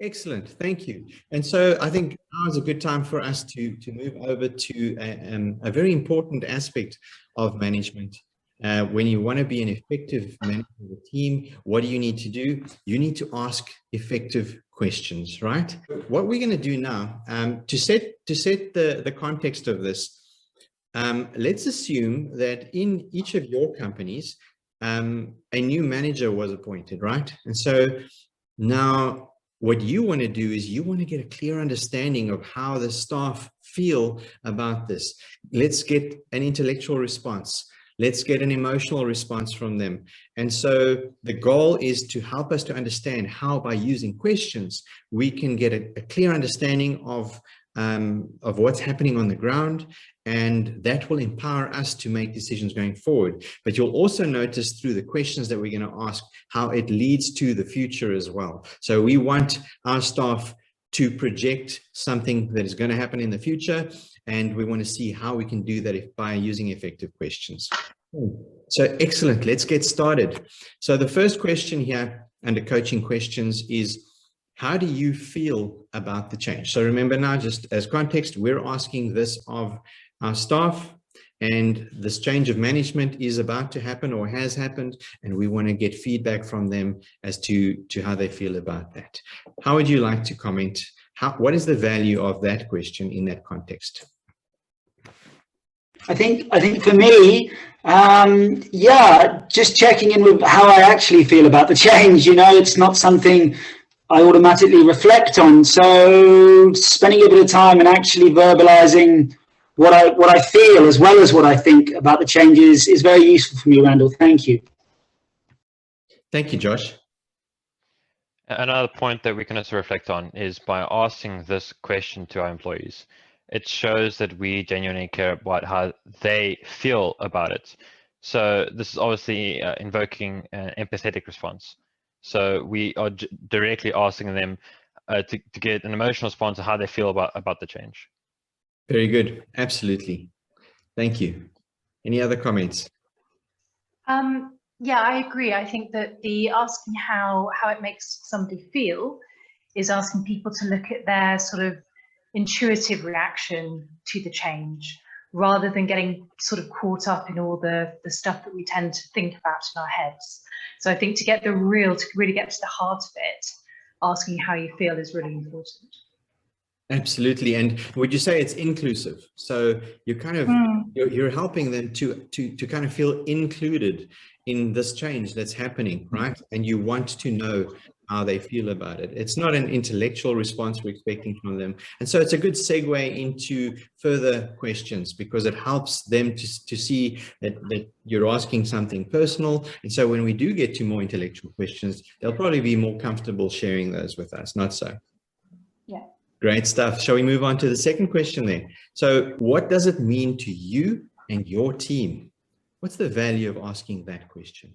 Excellent, thank you. And so I think now is a good time for us to move over to a very important aspect of management. When you want to be an effective manager of a team, what do you need to do? You need to ask effective questions, right? What we're going to do now, to set the context of this, let's assume that in each of your companies, a new manager was appointed, right? And so now what you want to do is you want to get a clear understanding of how the staff feel about this. Let's get an intellectual response. Let's get an emotional response from them. And so the goal is to help us to understand how, by using questions, we can get a clear understanding of what's happening on the ground, and that will empower us to make decisions going forward. But you'll also notice through the questions that we're going to ask how it leads to the future as well. So we want our staff to project something that is going to happen in the future, and we want to see how we can do that by using effective questions. So excellent, let's get started. So the first question here under coaching questions is, how do you feel about the change? So remember now, just as context, we're asking this of our staff, and this change of management is about to happen or has happened, and we want to get feedback from them as to how they feel about that. How would you like to comment? What is the value of that question in that context? I think for me, yeah, just checking in with how I actually feel about the change. You know, it's not something I automatically reflect on. So spending a bit of time and actually verbalizing what I feel as well as what I think about the changes is very useful for me, Randall. Thank you. Thank you, Josh. Another point that we can also reflect on is by asking this question to our employees. It shows that we genuinely care about how they feel about it. So this is obviously invoking an empathetic response. So we are directly asking them to get an emotional response to how they feel about the change. Very good. Absolutely. Thank you. Any other comments? Yeah, I agree. I think that the asking how it makes somebody feel is asking people to look at their sort of intuitive reaction to the change, rather than getting sort of caught up in all the stuff that we tend to think about in our heads. So I think to really get to the heart of it, asking how you feel is really important. Absolutely. And would you say it's inclusive? So you're kind of you're helping them to kind of feel included in this change that's happening, right? And you want to know how they feel about it. It's not an intellectual response we're expecting from them. And so it's a good segue into further questions, because it helps them to see that you're asking something personal. And so when we do get to more intellectual questions, they'll probably be more comfortable sharing those with us, not so? Yeah. Great stuff. Shall we move on to the second question then? So what does it mean to you and your team? What's the value of asking that question?